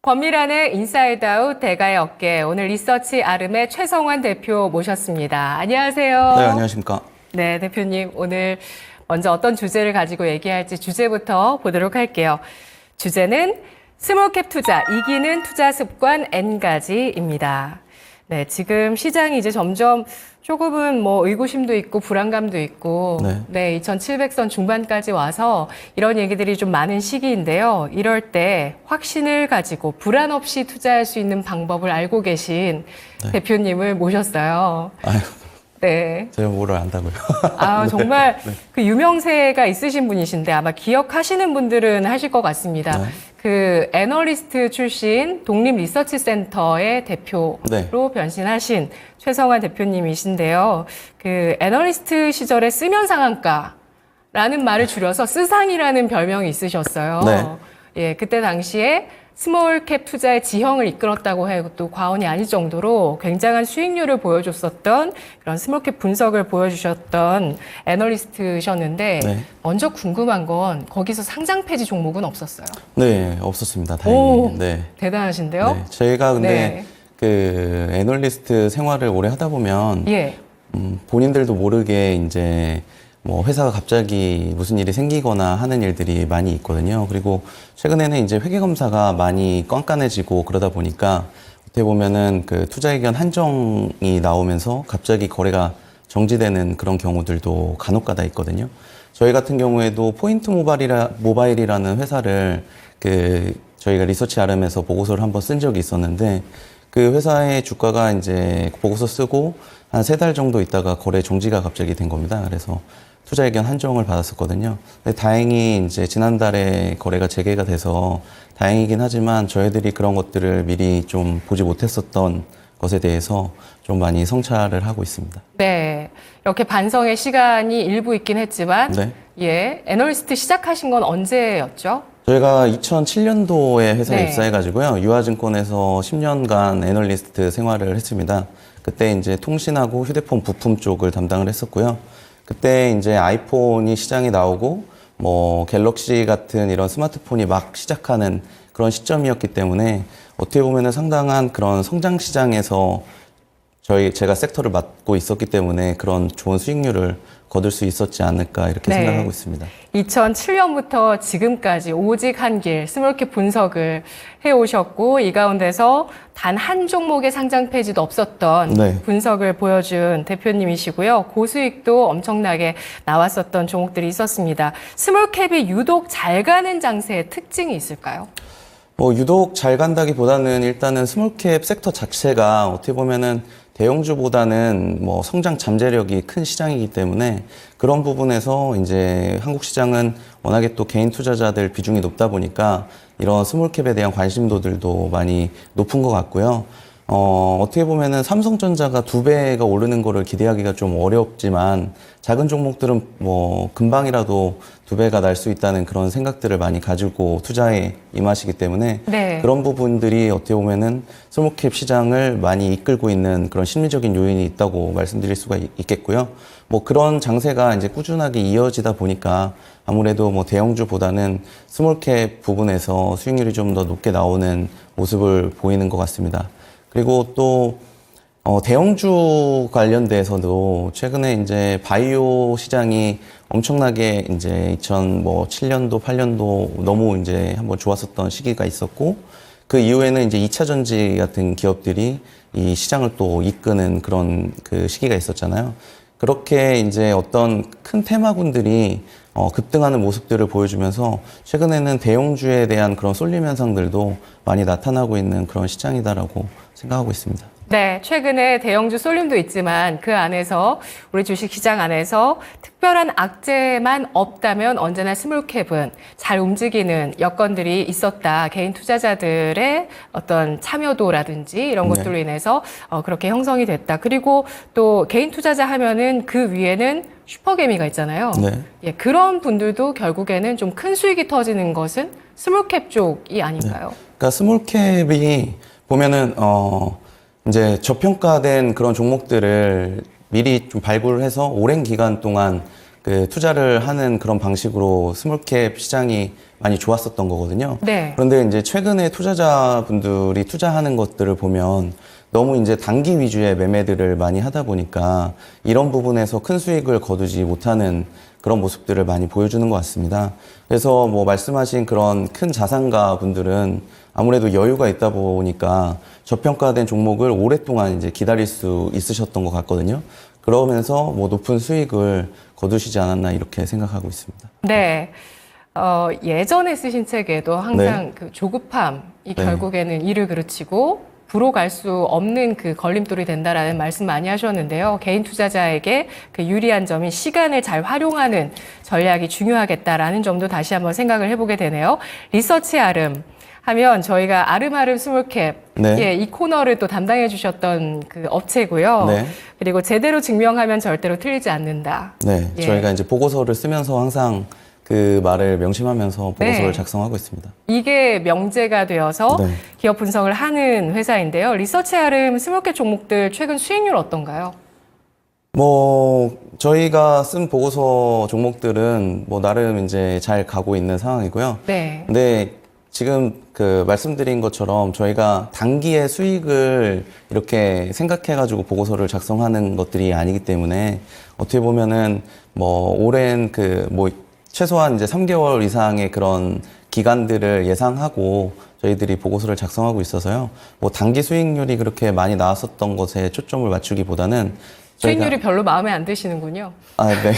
권미란의 인사이드 아웃 대가의 어깨, 오늘 리서치 아름의 최성환 대표 모셨습니다. 안녕하세요. 네, 안녕하십니까. 네, 대표님. 오늘 먼저 어떤 주제를 가지고 얘기할지 주제부터 보도록 할게요. 주제는 스몰캡 투자, 이기는 투자 습관 N가지입니다. 네, 지금 시장이 이제 점점 조금은 의구심도 있고 불안감도 있고, 네, 2,700선 중반까지 와서 이런 얘기들이 좀 많은 시기인데요. 이럴 때 확신을 가지고 불안 없이 투자할 수 있는 방법을 알고 계신 대표님을 모셨어요. 아유, 네. 제가 뭐를 안다고요. 아, 정말 그 유명세가 있으신 분이신데 아마 기억하시는 분들은 하실 것 같습니다. 그 애널리스트 출신 독립리서치센터의 대표로 변신하신 최성환 대표님이신데요. 그 애널리스트 시절에 쓰면 상한가라는 말을 줄여서 쓰상이라는 별명이 있으셨어요. 네. 예, 그때 당시에 스몰캡 투자의 지형을 이끌었다고 해도 과언이 아닐 정도로 굉장한 수익률을 보여줬었던 그런 스몰캡 분석을 보여주셨던 애널리스트셨는데 먼저 궁금한 건 거기서 상장 폐지 종목은 없었어요? 네, 없었습니다. 다행히. 네. 대단하신데요? 네, 저희가 근데 그 애널리스트 생활을 오래 하다 보면 본인들도 모르게 이제 뭐 회사가 갑자기 무슨 일이 생기거나 하는 일들이 많이 있거든요. 그리고 최근에는 이제 회계검사가 많이 깐깐해지고 그러다 보니까 어떻게 보면은 그 투자 의견 한정이 나오면서 갑자기 거래가 정지되는 그런 경우들도 간혹가다 있거든요. 저희 같은 경우에도 포인트 모바일이라는 회사를 저희가 리서치 아름에서 보고서를 한번 쓴 적이 있었는데 그 회사의 주가가 이제 보고서 쓰고 한 3달 정도 있다가 거래 정지가 갑자기 된 겁니다. 그래서 투자 의견 한정을 받았었거든요. 근데 다행히 이제 지난달에 거래가 재개가 돼서 다행이긴 하지만 저희들이 그런 것들을 미리 좀 보지 못했었던 것에 대해서 좀 많이 성찰을 하고 있습니다. 네. 이렇게 반성의 시간이 일부 있긴 했지만 애널리스트 시작하신 건 언제였죠? 저희가 2007년도에 회사에 입사해가지고요. 유화증권에서 10년간 애널리스트 생활을 했습니다. 그때 이제 통신하고 휴대폰 부품 쪽을 담당을 했었고요. 그때 이제 아이폰이 시장에 나오고 뭐 갤럭시 같은 이런 스마트폰이 막 시작하는 그런 시점이었기 때문에 어떻게 보면은 상당한 그런 성장 시장에서 제가 섹터를 맡고 있었기 때문에 그런 좋은 수익률을 거둘 수 있었지 않을까 이렇게 생각하고 있습니다. 2007년부터 지금까지 오직 한 길 스몰캡 분석을 해오셨고 이 가운데서 단 한 종목의 상장 폐지도 없었던 분석을 보여준 대표님이시고요. 고수익도 엄청나게 나왔었던 종목들이 있었습니다. 스몰캡이 유독 잘 가는 장세의 특징이 있을까요? 유독 잘 간다기보다는 일단은 스몰캡 섹터 자체가 어떻게 보면은 대형주보다는 뭐 성장 잠재력이 큰 시장이기 때문에 그런 부분에서 이제 한국 시장은 워낙에 또 개인 투자자들 비중이 높다 보니까 이런 스몰캡에 대한 관심도들도 많이 높은 것 같고요. 어떻게 보면은 삼성전자가 2배가 오르는 거를 기대하기가 좀 어렵지만 작은 종목들은 뭐 금방이라도 2배가 날 수 있다는 그런 생각들을 많이 가지고 투자에 임하시기 때문에 그런 부분들이 어떻게 보면은 스몰캡 시장을 많이 이끌고 있는 그런 심리적인 요인이 있다고 말씀드릴 수가 있겠고요. 뭐 그런 장세가 이제 꾸준하게 이어지다 보니까 아무래도 뭐 대형주보다는 스몰캡 부분에서 수익률이 좀 더 높게 나오는 모습을 보이는 것 같습니다. 그리고 또 대형주 관련돼서도 최근에 이제 바이오 시장이 엄청나게 이제 2007년도, 8년도 너무 이제 한번 좋았었던 시기가 있었고 그 이후에는 이제 2차 전지 같은 기업들이 이 시장을 또 이끄는 그런 그 시기가 있었잖아요. 그렇게 이제 어떤 큰 테마군들이 급등하는 모습들을 보여주면서 최근에는 대형주에 대한 그런 쏠림 현상들도 많이 나타나고 있는 그런 시장이다라고 생각하고 있습니다. 네, 최근에 대형주 쏠림도 있지만 그 안에서 우리 주식시장 안에서 특별한 악재만 없다면 언제나 스몰캡은 잘 움직이는 여건들이 있었다. 개인 투자자들의 어떤 참여도라든지 이런 것들로 인해서 그렇게 형성이 됐다. 그리고 또 개인 투자자 하면은 그 위에는 슈퍼개미가 있잖아요. 그런 분들도 결국에는 좀 큰 수익이 터지는 것은 스몰캡 쪽이 아닌가요? 그러니까 스몰캡이 보면은 이제 저평가된 그런 종목들을 미리 좀 발굴을 해서 오랜 기간 동안 그 투자를 하는 그런 방식으로 스몰캡 시장이 많이 좋았었던 거거든요. 네. 그런데 이제 최근에 투자자분들이 투자하는 것들을 보면 너무 이제 단기 위주의 매매들을 많이 하다 보니까 이런 부분에서 큰 수익을 거두지 못하는 그런 모습들을 많이 보여주는 것 같습니다. 그래서 뭐 말씀하신 그런 큰 자산가 분들은 아무래도 여유가 있다 보니까 저평가된 종목을 오랫동안 이제 기다릴 수 있으셨던 것 같거든요. 그러면서 뭐 높은 수익을 거두시지 않았나 이렇게 생각하고 있습니다. 네. 예전에 쓰신 책에도 항상 그 조급함이 네. 결국에는 일을 그르치고 부로 갈 수 없는 그 걸림돌이 된다라는 말씀 많이 하셨는데요. 개인 투자자에게 그 유리한 점인 시간을 잘 활용하는 전략이 중요하겠다라는 점도 다시 한번 생각을 해보게 되네요. 리서치 아름 하면 저희가 아름아름 스몰캡 네. 예, 이 코너를 또 담당해 주셨던 그 업체고요. 네. 그리고 제대로 증명하면 절대로 틀리지 않는다. 네, 예. 저희가 이제 보고서를 쓰면서 항상 그 말을 명심하면서 보고서를 네. 작성하고 있습니다. 이게 명제가 되어서 네. 기업 분석을 하는 회사인데요. 리서치 아름 스몰캡 종목들 최근 수익률 어떤가요? 뭐 저희가 쓴 보고서 종목들은 뭐 나름 이제 잘 가고 있는 상황이고요. 네. 근데 지금 그 말씀드린 것처럼 저희가 단기의 수익을 이렇게 생각해가지고 보고서를 작성하는 것들이 아니기 때문에 어떻게 보면은 뭐 오랜 그 뭐 최소한 이제 3개월 이상의 그런 기간들을 예상하고 저희들이 보고서를 작성하고 있어서요. 뭐 단기 수익률이 그렇게 많이 나왔었던 것에 초점을 맞추기보다는 수익률이 별로 마음에 안 드시는군요. 아, 네.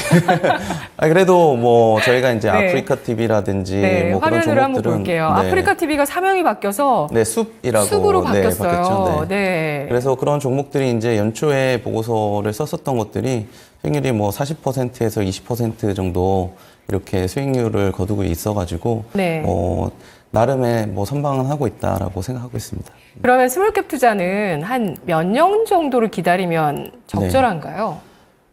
아, 그래도 뭐 저희가 이제 네. 아프리카 TV라든지 네, 뭐 그런 화면으로 한번 종목들은 볼게요. 네. 아프리카 TV가 사명이 바뀌어서 네, 숲이라고 숲으로 네, 바뀌었어요. 바뀌었죠. 네. 네. 그래서 그런 종목들이 이제 연초에 보고서를 썼었던 것들이 수익률이 뭐 40%에서 20% 정도 이렇게 수익률을 거두고 있어가지고 네. 나름의 뭐 선방은 하고 있다라고 생각하고 있습니다. 그러면 스몰캡 투자는 한 몇 년 정도를 기다리면 적절한가요?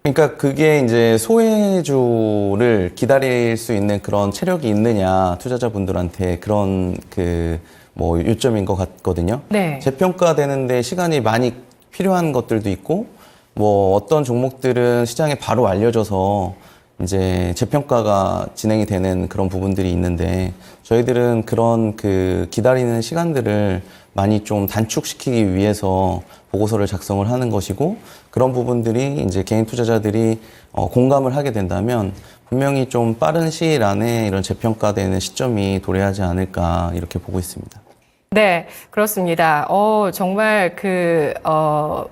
그러니까 그게 이제 소외주를 기다릴 수 있는 그런 체력이 있느냐 투자자분들한테 그런 그 뭐 요점인 것 같거든요. 네. 재평가되는데 시간이 많이 필요한 것들도 있고 뭐 어떤 종목들은 시장에 바로 알려져서 이제 재평가가 진행이 되는 그런 부분들이 있는데 저희들은 그런 그 기다리는 시간들을 많이 좀 단축시키기 위해서 보고서를 작성을 하는 것이고 그런 부분들이 이제 개인 투자자들이 공감을 하게 된다면 분명히 좀 빠른 시일 안에 이런 재평가되는 시점이 도래하지 않을까 이렇게 보고 있습니다. 네, 그렇습니다. 정말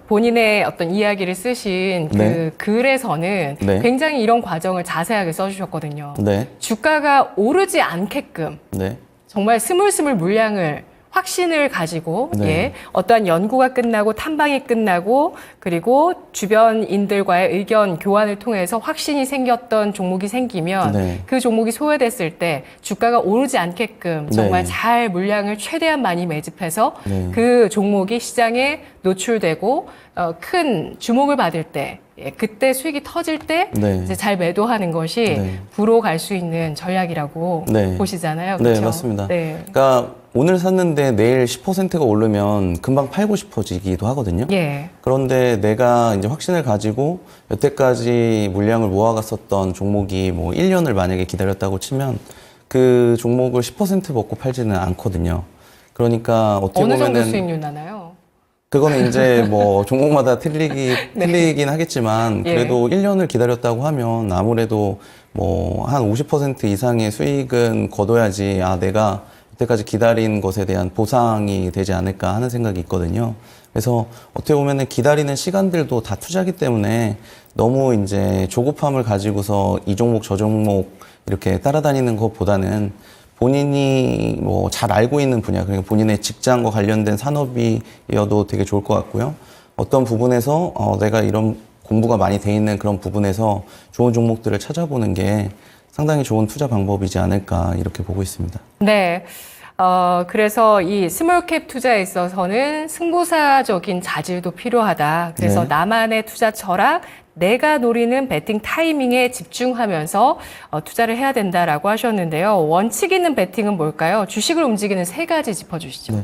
본인의 어떤 이야기를 쓰신 그 네. 글에서는 네. 굉장히 이런 과정을 자세하게 써주셨거든요. 네, 주가가 오르지 않게끔 네, 정말 스물스물 물량을 확신을 가지고 네. 예, 어떠한 연구가 끝나고 탐방이 끝나고 그리고 주변인들과의 의견 교환을 통해서 확신이 생겼던 종목이 생기면 네. 그 종목이 소외됐을 때 주가가 오르지 않게끔 정말 네. 잘 물량을 최대한 많이 매집해서 네. 그 종목이 시장에 노출되고 큰 주목을 받을 때 예, 그때 수익이 터질 때 네. 이제 잘 매도하는 것이 네. 부로 갈 수 있는 전략이라고 네. 보시잖아요. 네, 그렇죠? 맞습니다. 네. 그러니까 오늘 샀는데 내일 10%가 오르면 금방 팔고 싶어지기도 하거든요. 예. 그런데 내가 이제 확신을 가지고 여태까지 물량을 모아갔었던 종목이 뭐 1년을 만약에 기다렸다고 치면 그 종목을 10% 먹고 팔지는 않거든요. 그러니까 어떻게 어느 정도 보면은 수익률 나나요? 그거는 이제 뭐 종목마다 틀리긴 하겠지만 예. 그래도 1년을 기다렸다고 하면 아무래도 뭐 한 50% 이상의 수익은 거둬야지 내가 여태까지 기다린 것에 대한 보상이 되지 않을까 하는 생각이 있거든요. 그래서 어떻게 보면은 기다리는 시간들도 다 투자기 때문에 너무 이제 조급함을 가지고서 이 종목 저 종목 이렇게 따라다니는 것보다는 본인이 뭐 잘 알고 있는 분야, 그러니까 본인의 직장과 관련된 산업이어도 되게 좋을 것 같고요. 어떤 부분에서 내가 이런 공부가 많이 돼 있는 그런 부분에서 좋은 종목들을 찾아보는 게 상당히 좋은 투자 방법이지 않을까 이렇게 보고 있습니다. 네. 그래서 이 스몰캡 투자에 있어서는 승부사적인 자질도 필요하다. 그래서 네. 나만의 투자 철학, 내가 노리는 배팅 타이밍에 집중하면서 투자를 해야 된다라고 하셨는데요. 원칙 있는 배팅은 뭘까요? 주식을 움직이는 세 가지 짚어주시죠. 네.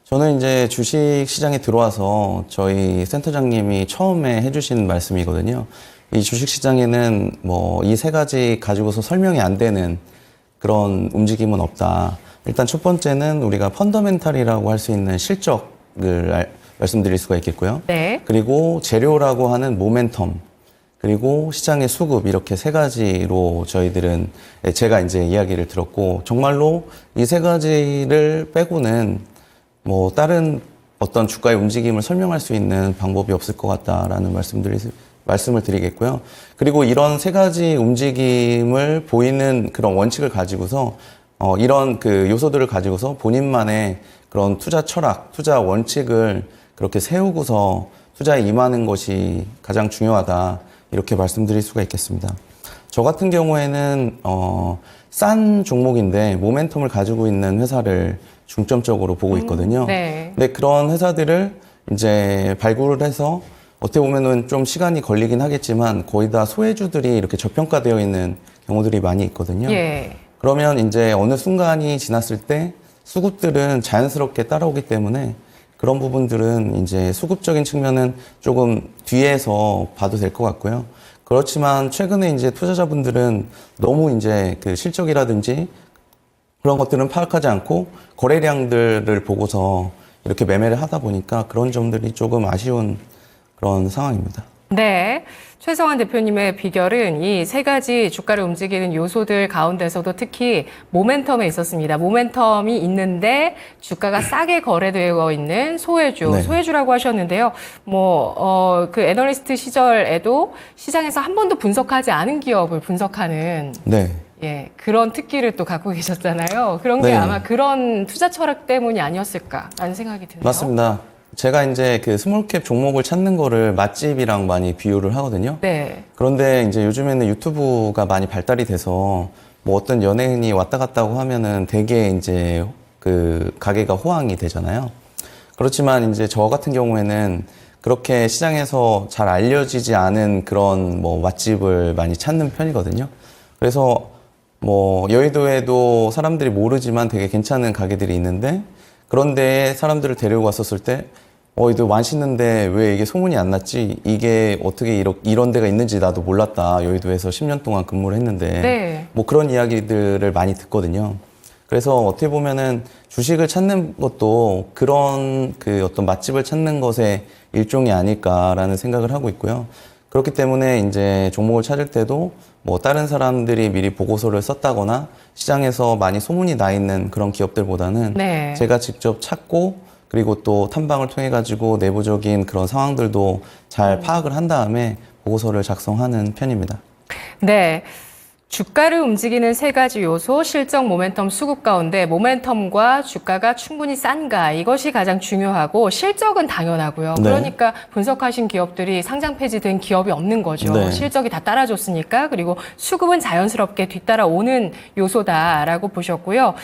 저는 이제 주식 시장에 들어와서 저희 센터장님이 처음에 해주신 말씀이거든요. 이 주식 시장에는 뭐 이 세 가지 가지고서 설명이 안 되는 그런 움직임은 없다. 일단 첫 번째는 우리가 펀더멘탈이라고 할 수 있는 실적을 말씀드릴 수가 있겠고요. 네. 그리고 재료라고 하는 모멘텀, 그리고 시장의 수급, 이렇게 세 가지로 저희들은 제가 이제 이야기를 들었고, 정말로 이 세 가지를 빼고는 뭐 다른 어떤 주가의 움직임을 설명할 수 있는 방법이 없을 것 같다라는 말씀을 드리겠고요. 그리고 이런 세 가지 움직임을 보이는 그런 원칙을 가지고서 이런 그 요소들을 가지고서 본인만의 그런 투자 철학, 투자 원칙을 그렇게 세우고서 투자에 임하는 것이 가장 중요하다, 이렇게 말씀드릴 수가 있겠습니다. 저 같은 경우에는 싼 종목인데 모멘텀을 가지고 있는 회사를 중점적으로 보고 있거든요. 네. 근데 그런 회사들을 이제 발굴을 해서 어떻게 보면은 좀 시간이 걸리긴 하겠지만 거의 다 소외주들이 이렇게 저평가되어 있는 경우들이 많이 있거든요. 예. 그러면 이제 어느 순간이 지났을 때 수급들은 자연스럽게 따라오기 때문에 그런 부분들은 이제 수급적인 측면은 조금 뒤에서 봐도 될 것 같고요. 그렇지만 최근에 이제 투자자분들은 너무 이제 그 실적이라든지 그런 것들은 파악하지 않고 거래량들을 보고서 이렇게 매매를 하다 보니까 그런 점들이 조금 아쉬운 그런 상황입니다. 네. 최성환 대표님의 비결은 이 세 가지 주가를 움직이는 요소들 가운데서도 특히 모멘텀에 있었습니다. 모멘텀이 있는데 주가가 싸게 거래되어 있는 소외주, 네. 소외주라고 하셨는데요. 그 애널리스트 시절에도 시장에서 한 번도 분석하지 않은 기업을 분석하는 네. 예, 그런 특기를 또 갖고 계셨잖아요. 그런 게 네. 아마 그런 투자 철학 때문이 아니었을까라는 생각이 드네요. 맞습니다. 제가 이제 그 스몰캡 종목을 찾는 거를 맛집이랑 많이 비유를 하거든요. 네. 그런데 이제 요즘에는 유튜브가 많이 발달이 돼서 뭐 어떤 연예인이 왔다 갔다고 하면은 되게 이제 그 가게가 호황이 되잖아요. 그렇지만 이제 저 같은 경우에는 그렇게 시장에서 잘 알려지지 않은 그런 뭐 맛집을 많이 찾는 편이거든요. 그래서 뭐 여의도에도 사람들이 모르지만 되게 괜찮은 가게들이 있는데, 그런데 사람들을 데리고 갔었을 때 이거 맛있는데 왜 이게 소문이 안 났지? 이게 어떻게 이런 데가 있는지 나도 몰랐다. 여의도에서 10년 동안 근무를 했는데. 네. 뭐 그런 이야기들을 많이 듣거든요. 그래서 어떻게 보면은 주식을 찾는 것도 그런 그 어떤 맛집을 찾는 것의 일종이 아닐까라는 생각을 하고 있고요. 그렇기 때문에 이제 종목을 찾을 때도 뭐 다른 사람들이 미리 보고서를 썼다거나 시장에서 많이 소문이 나 있는 그런 기업들보다는 네. 제가 직접 찾고, 그리고 또 탐방을 통해 가지고 내부적인 그런 상황들도 잘 파악을 한 다음에 보고서를 작성하는 편입니다. 네. 주가를 움직이는 세 가지 요소, 실적, 모멘텀, 수급 가운데 모멘텀과 주가가 충분히 싼가, 이것이 가장 중요하고, 실적은 당연하고요. 네. 그러니까 분석하신 기업들이 상장 폐지된 기업이 없는 거죠. 네. 실적이 다 따라줬으니까. 그리고 수급은 자연스럽게 뒤따라오는 요소다라고 보셨고요.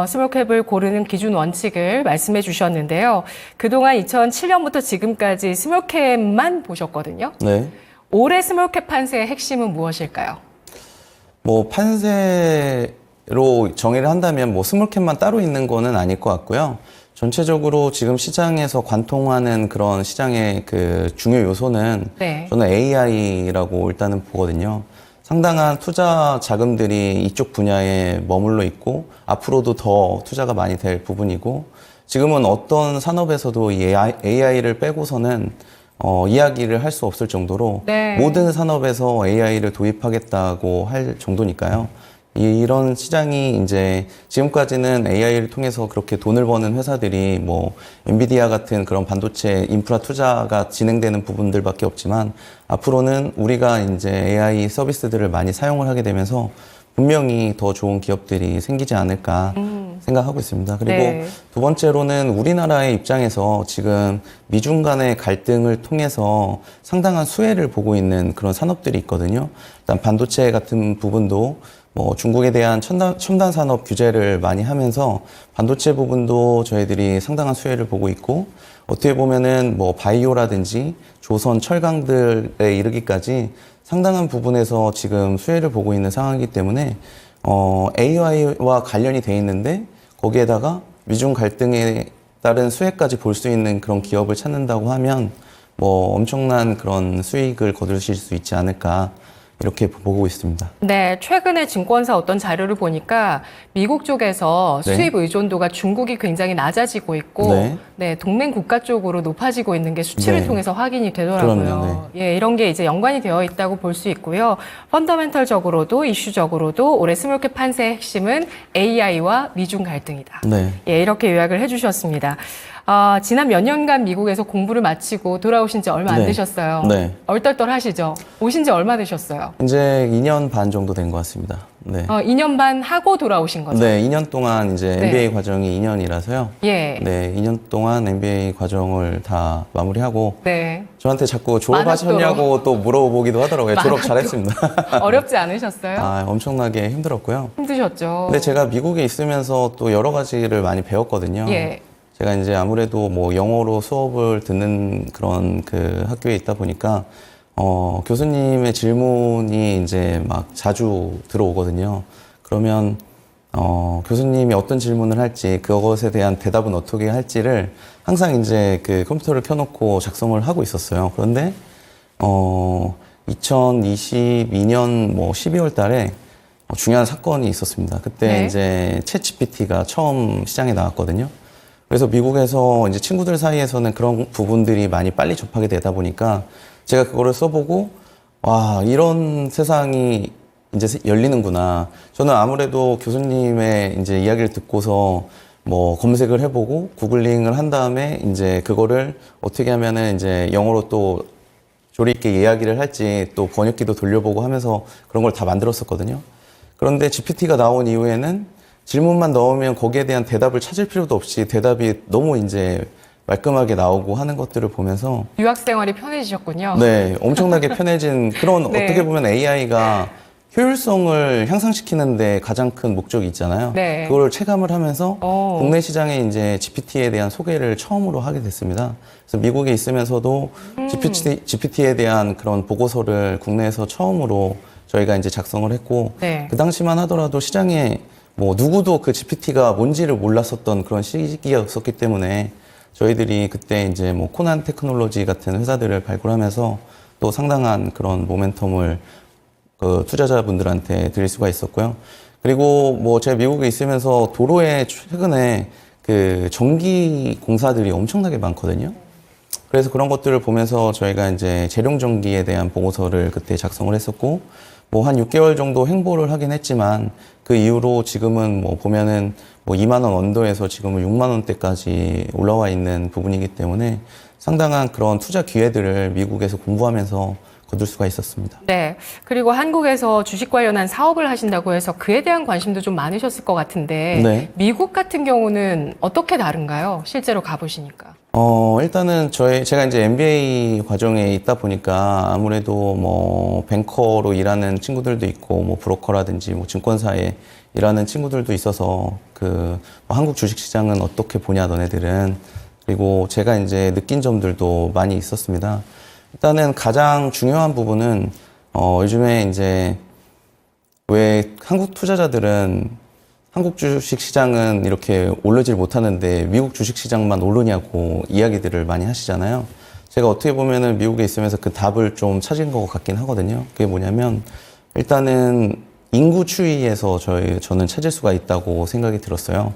스몰캡을 고르는 기준 원칙을 말씀해 주셨는데요. 그동안 2007년부터 지금까지 스몰캡만 보셨거든요. 네. 올해 스몰캡 판세의 핵심은 무엇일까요? 뭐 판세로 정의를 한다면 뭐 스몰캡만 따로 있는 거는 아닐 것 같고요. 전체적으로 지금 시장에서 관통하는 그런 시장의 그 중요 요소는 네. 저는 AI라고 일단은 보거든요. 상당한 투자 자금들이 이쪽 분야에 머물러 있고 앞으로도 더 투자가 많이 될 부분이고, 지금은 어떤 산업에서도 이 AI를 빼고서는 이야기를 할 수 없을 정도로 네. 모든 산업에서 AI를 도입하겠다고 할 정도니까요. 이런 시장이 이제 지금까지는 AI를 통해서 그렇게 돈을 버는 회사들이 뭐 엔비디아 같은 그런 반도체 인프라 투자가 진행되는 부분들밖에 없지만, 앞으로는 우리가 이제 AI 서비스들을 많이 사용을 하게 되면서 분명히 더 좋은 기업들이 생기지 않을까 생각하고 있습니다. 그리고 네. 두 번째로는 우리나라의 입장에서 지금 미중 간의 갈등을 통해서 상당한 수혜를 보고 있는 그런 산업들이 있거든요. 일단 반도체 같은 부분도 뭐 중국에 대한 첨단 산업 규제를 많이 하면서 반도체 부분도 저희들이 상당한 수혜를 보고 있고, 어떻게 보면은 뭐 바이오라든지 조선 철강들에 이르기까지 상당한 부분에서 지금 수혜를 보고 있는 상황이기 때문에 AI와 관련이 돼 있는데 거기에다가 미중 갈등에 따른 수혜까지 볼 수 있는 그런 기업을 찾는다고 하면 뭐 엄청난 그런 수익을 거두실 수 있지 않을까, 이렇게 보고 있습니다. 네, 최근에 증권사 어떤 자료를 보니까 미국 쪽에서 네. 수입 의존도가 중국이 굉장히 낮아지고 있고, 네. 네, 동맹 국가 쪽으로 높아지고 있는 게 수치를 네. 통해서 확인이 되더라고요. 그럼요, 예, 이런 게 이제 연관이 되어 있다고 볼 수 있고요. 펀더멘털적으로도 이슈적으로도 올해 스몰캡 판세의 핵심은 AI와 미중 갈등이다. 네. 예, 이렇게 요약을 해주셨습니다. 지난 몇 년간 미국에서 공부를 마치고 돌아오신 지 얼마 안 네. 되셨어요. 네. 얼떨떨하시죠? 오신 지 얼마 되셨어요? 이제 2년 반 정도 된 것 같습니다. 네. 2년 반 하고 돌아오신 거죠? 네, 2년 동안 이제 네. MBA 과정이 2년이라서요. 예. 네, 2년 동안 MBA 과정을 다 마무리하고 네. 저한테 자꾸 졸업하셨냐고 또 물어보기도 하더라고요. 졸업 잘했습니다. 어렵지 않으셨어요? 아, 엄청나게 힘들었고요. 힘드셨죠? 근데 제가 미국에 있으면서 또 여러 가지를 많이 배웠거든요. 예. 제가 이제 아무래도 뭐 영어로 수업을 듣는 그런 그 학교에 있다 보니까 교수님의 질문이 이제 막 자주 들어오거든요. 그러면 교수님이 어떤 질문을 할지 그것에 대한 대답은 어떻게 할지를 항상 이제 그 컴퓨터를 켜놓고 작성을 하고 있었어요. 그런데 2022년 뭐 12월 달에 중요한 사건이 있었습니다. 그때 네. 이제 챗 GPT가 처음 시장에 나왔거든요. 그래서 미국에서 이제 친구들 사이에서는 그런 부분들이 많이 빨리 접하게 되다 보니까 제가 그거를 써보고 와, 이런 세상이 이제 열리는구나. 저는 아무래도 교수님의 이제 이야기를 듣고서 뭐 검색을 해보고 구글링을 한 다음에 이제 그거를 어떻게 하면은 이제 영어로 또 조리 있게 이야기를 할지 또 번역기도 돌려보고 하면서 그런 걸 다 만들었었거든요. 그런데 GPT가 나온 이후에는 질문만 넣으면 거기에 대한 대답을 찾을 필요도 없이 대답이 너무 이제 말끔하게 나오고 하는 것들을 보면서 유학 생활이 편해지셨군요. 네, 엄청나게 편해진 그런 네. 어떻게 보면 AI가 효율성을 향상시키는데 가장 큰 목적이 있잖아요. 네. 그걸 체감을 하면서 오. 국내 시장에 이제 GPT에 대한 소개를 처음으로 하게 됐습니다. 그래서 미국에 있으면서도 GPT에 대한 그런 보고서를 국내에서 처음으로 저희가 이제 작성을 했고 네. 그 당시만 하더라도 시장에 뭐 누구도 그 GPT가 뭔지를 몰랐었던 그런 시기였었기 때문에 저희들이 그때 이제 뭐 코난 테크놀로지 같은 회사들을 발굴하면서 또 상당한 그런 모멘텀을 그 투자자분들한테 드릴 수가 있었고요. 그리고 뭐 제가 미국에 있으면서 도로에 최근에 그 전기 공사들이 엄청나게 많거든요. 그래서 그런 것들을 보면서 저희가 이제 재룡전기에 대한 보고서를 그때 작성을 했었고, 뭐 한 6개월 정도 행보를 하긴 했지만 그 이후로 지금은 뭐 보면은 뭐 2만 원 언더에서 지금은 6만 원대까지 올라와 있는 부분이기 때문에 상당한 그런 투자 기회들을 미국에서 공부하면서 거둘 수가 있었습니다. 네. 그리고 한국에서 주식 관련한 사업을 하신다고 해서 그에 대한 관심도 좀 많으셨을 것 같은데 네. 미국 같은 경우는 어떻게 다른가요? 실제로 가보시니까. 일단은 제가 이제 MBA 과정에 있다 보니까 아무래도 뭐 뱅커로 일하는 친구들도 있고 뭐 브로커라든지 뭐 증권사에 일하는 친구들도 있어서 뭐 한국 주식 시장은 어떻게 보냐 너네들은, 그리고 제가 이제 느낀 점들도 많이 있었습니다. 일단은 가장 중요한 부분은 요즘에 이제 왜 한국 투자자들은 한국 주식 시장은 이렇게 오르질 못하는데 미국 주식 시장만 오르냐고 이야기들을 많이 하시잖아요. 제가 어떻게 보면은 미국에 있으면서 그 답을 좀 찾은 것 같긴 하거든요. 그게 뭐냐면 일단은 인구 추이에서 저는 찾을 수가 있다고 생각이 들었어요.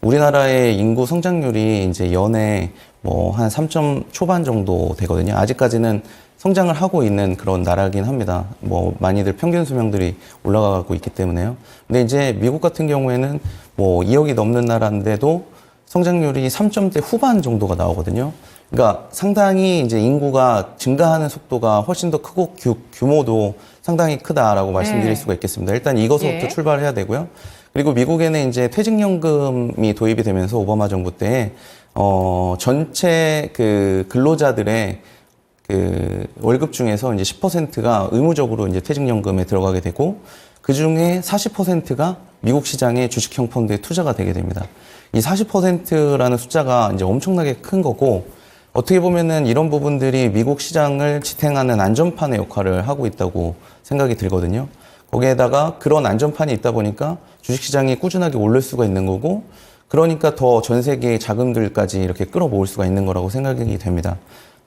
우리나라의 인구 성장률이 이제 연에 뭐 한 3점 초반 정도 되거든요. 아직까지는 성장을 하고 있는 그런 나라긴 합니다. 뭐 많이들 평균 수명들이 올라가고 있기 때문에요. 근데 이제 미국 같은 경우에는 뭐 2억이 넘는 나라인데도 성장률이 3점대 후반 정도가 나오거든요. 그러니까 상당히 이제 인구가 증가하는 속도가 훨씬 더 크고 규모도 상당히 크다라고 말씀드릴 수가 있겠습니다. 일단 이것부터 예. 출발을 해야 되고요. 그리고 미국에는 이제 퇴직연금이 도입이 되면서 오바마 정부 때 전체 그 근로자들의 그 월급 중에서 이제 10%가 의무적으로 이제 퇴직연금에 들어가게 되고, 그 중에 40%가 미국 시장의 주식형 펀드에 투자가 되게 됩니다. 이 40%라는 숫자가 이제 엄청나게 큰 거고, 어떻게 보면은 이런 부분들이 미국 시장을 지탱하는 안전판의 역할을 하고 있다고 생각이 들거든요. 거기에다가 그런 안전판이 있다 보니까 주식시장이 꾸준하게 오를 수가 있는 거고, 그러니까 더 전 세계의 자금들까지 이렇게 끌어모을 수가 있는 거라고 생각이 됩니다.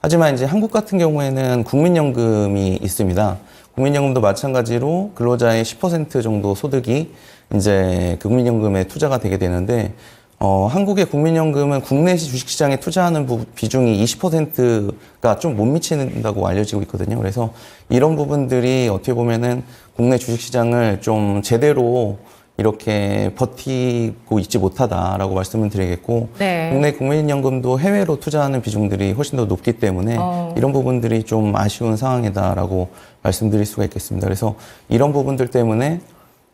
하지만 이제 한국 같은 경우에는 국민연금이 있습니다. 국민연금도 마찬가지로 근로자의 10% 정도 소득이 이제 그 국민연금에 투자가 되게 되는데, 한국의 국민연금은 국내 주식시장에 투자하는 비중이 20%가 좀 못 미친다고 알려지고 있거든요. 그래서 이런 부분들이 어떻게 보면은 국내 주식시장을 좀 제대로 이렇게 버티고 있지 못하다라고 말씀을 드리겠고, 네. 국내 국민연금도 해외로 투자하는 비중들이 훨씬 더 높기 때문에 이런 부분들이 좀 아쉬운 상황이다라고 말씀드릴 수가 있겠습니다. 그래서 이런 부분들 때문에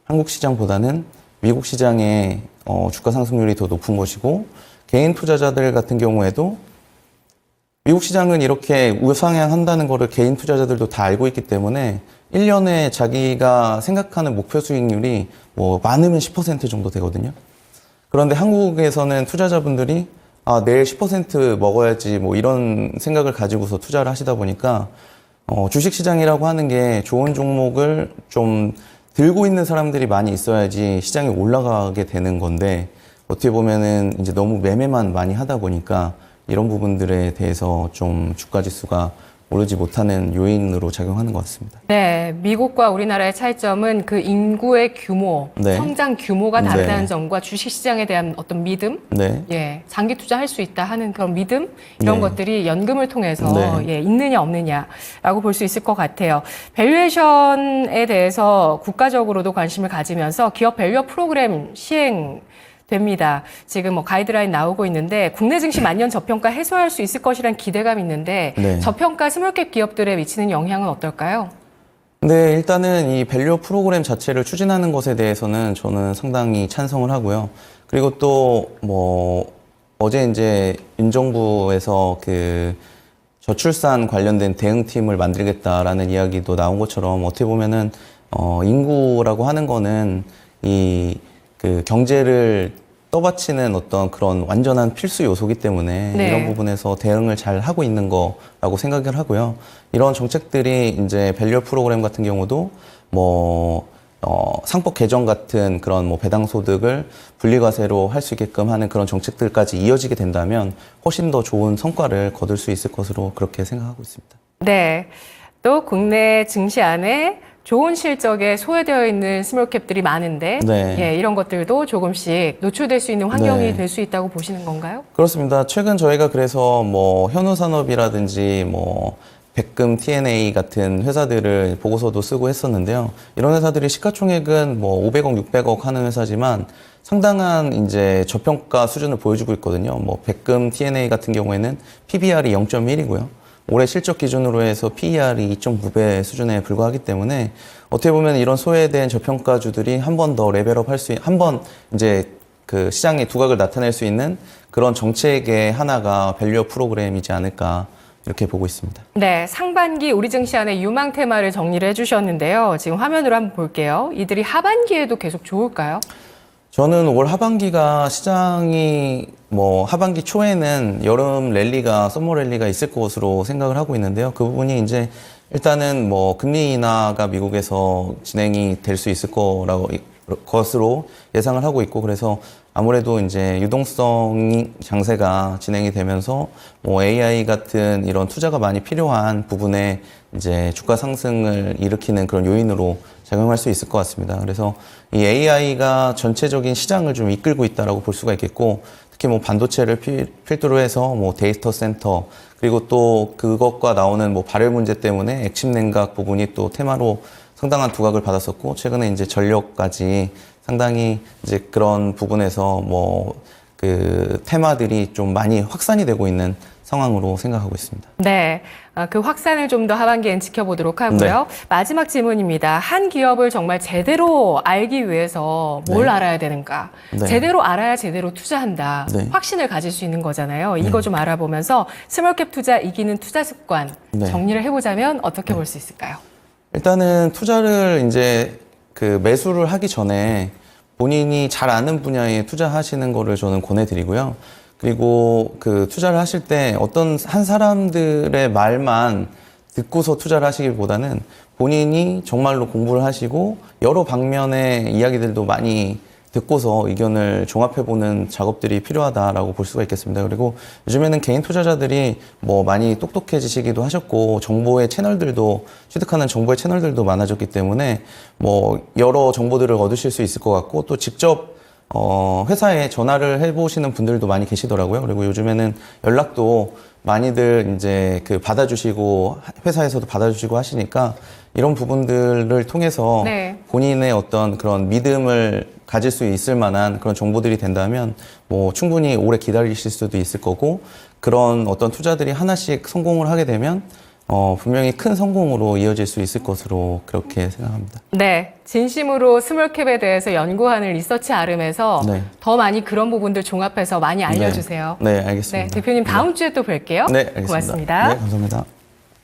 한국 시장보다는 미국 시장의 주가 상승률이 더 높은 것이고, 개인 투자자들 같은 경우에도 미국 시장은 이렇게 우상향한다는 거를 개인 투자자들도 다 알고 있기 때문에 1년에 자기가 생각하는 목표 수익률이 뭐 많으면 10% 정도 되거든요. 그런데 한국에서는 투자자분들이 내일 10% 먹어야지 뭐 이런 생각을 가지고서 투자를 하시다 보니까 주식시장이라고 하는 게 좋은 종목을 좀 들고 있는 사람들이 많이 있어야지 시장이 올라가게 되는 건데, 어떻게 보면은 이제 너무 매매만 많이 하다 보니까 이런 부분들에 대해서 좀 주가 지수가 오르지 못하는 요인으로 작용하는 것 같습니다. 네, 미국과 우리나라의 차이점은 그 인구의 규모, 네. 성장 규모가 다르다는 네. 점과 주식시장에 대한 어떤 믿음, 네. 예, 장기 투자할 수 있다 하는 그런 믿음, 이런 네. 것들이 연금을 통해서 네. 예, 있느냐 없느냐라고 볼 수 있을 것 같아요. 밸류에이션에 대해서 국가적으로도 관심을 가지면서 기업 밸류 프로그램 시행 됩니다. 지금 뭐 가이드라인 나오고 있는데 국내 증시 만년 저평가 해소할 수 있을 것이란 기대감이 있는데 네. 저평가 스몰캡 기업들에 미치는 영향은 어떨까요? 네, 일단은 이 밸류 프로그램 자체를 추진하는 것에 대해서는 저는 상당히 찬성을 하고요. 그리고 또 뭐 어제 이제 윤 정부에서 그 저출산 관련된 대응팀을 만들겠다라는 이야기도 나온 것처럼, 어떻게 보면은 인구라고 하는 거는 이 그 경제를 떠받치는 어떤 그런 완전한 필수 요소이기 때문에 네. 이런 부분에서 대응을 잘 하고 있는 거라고 생각을 하고요. 이런 정책들이 이제 밸류 프로그램 같은 경우도 뭐 상법 개정 같은 그런 뭐 배당 소득을 분리과세로 할 수 있게끔 하는 그런 정책들까지 이어지게 된다면 훨씬 더 좋은 성과를 거둘 수 있을 것으로 그렇게 생각하고 있습니다. 네. 또 국내 증시 안에 좋은 실적에 소외되어 있는 스몰캡들이 많은데 네. 예, 이런 것들도 조금씩 노출될 수 있는 환경이 네. 될 수 있다고 보시는 건가요? 그렇습니다. 최근 저희가 그래서 뭐 현우산업이라든지 뭐 백금 TNA 같은 회사들을 보고서도 쓰고 했었는데요. 이런 회사들이 시가총액은 뭐 500억, 600억 하는 회사지만 상당한 이제 저평가 수준을 보여주고 있거든요. 뭐 백금 TNA 같은 경우에는 PBR이 0.1이고요. 올해 실적 기준으로 해서 PER이 2.9배 수준에 불과하기 때문에 어떻게 보면 이런 소외된 저평가주들이 한 번 더 레벨업 할 수, 한 번 이제 그 시장의 두각을 나타낼 수 있는 그런 정책의 하나가 밸류업 프로그램이지 않을까 이렇게 보고 있습니다. 네, 상반기 우리 증시 안에 유망 테마를 정리를 해주셨는데요. 지금 화면으로 한번 볼게요. 이들이 하반기에도 계속 좋을까요? 저는 올 하반기가 시장이 뭐 하반기 초에는 여름 랠리가 서머 랠리가 있을 것으로 생각을 하고 있는데요. 그 부분이 이제 일단은 뭐 금리 인하가 미국에서 진행이 될 수 있을 것으로 예상을 하고 있고, 그래서 아무래도 이제 유동성 장세가 진행이 되면서 뭐 AI 같은 이런 투자가 많이 필요한 부분에 이제 주가 상승을 일으키는 그런 요인으로 작용할 수 있을 것 같습니다. 그래서 이 AI가 전체적인 시장을 좀 이끌고 있다라고 볼 수가 있겠고, 특히 뭐 반도체를 필두로 해서 뭐 데이터 센터, 그리고 또 그것과 나오는 뭐 발열 문제 때문에 액침 냉각 부분이 또 테마로 상당한 두각을 받았었고, 최근에 이제 전력까지 상당히 이제 그런 부분에서 뭐 그 테마들이 좀 많이 확산이 되고 있는 상황으로 생각하고 있습니다. 네, 그 확산을 좀 더 하반기엔 지켜보도록 하고요. 마지막 질문입니다. 한 기업을 정말 제대로 알기 위해서 뭘 네. 알아야 되는가? 네. 제대로 알아야 제대로 투자한다. 네. 확신을 가질 수 있는 거잖아요. 이거 좀 알아보면서 스몰캡 투자 이기는 투자 습관 네. 정리를 해보자면 어떻게 볼 수 있을까요? 일단은 투자를 이제 그 매수를 하기 전에 본인이 잘 아는 분야에 투자하시는 거를 저는 권해드리고요. 그리고 그 투자를 하실 때 어떤 한 사람들의 말만 듣고서 투자를 하시기보다는 본인이 정말로 공부를 하시고 여러 방면의 이야기들도 많이 듣고서 의견을 종합해보는 작업들이 필요하다라고 볼 수가 있겠습니다. 그리고 요즘에는 개인 투자자들이 뭐 많이 똑똑해지시기도 하셨고 정보의 채널들도 취득하는 정보의 채널들도 많아졌기 때문에 뭐 여러 정보들을 얻으실 수 있을 것 같고 또 직접 회사에 전화를 해보시는 분들도 많이 계시더라고요. 그리고 요즘에는 연락도 많이들 이제 그 받아주시고 회사에서도 받아주시고 하시니까 이런 부분들을 통해서 네. 본인의 어떤 그런 믿음을 가질 수 있을 만한 그런 정보들이 된다면 뭐 충분히 오래 기다리실 수도 있을 거고 그런 어떤 투자들이 하나씩 성공을 하게 되면 분명히 큰 성공으로 이어질 수 있을 것으로 그렇게 생각합니다. 네, 진심으로 스몰캡에 대해서 연구하는 리서치 아름에서 네. 더 많이 그런 부분들 종합해서 많이 알려주세요. 네, 알겠습니다. 네, 대표님 다음 주에 또 뵐게요. 네, 알겠습니다. 고맙습니다. 네, 감사합니다.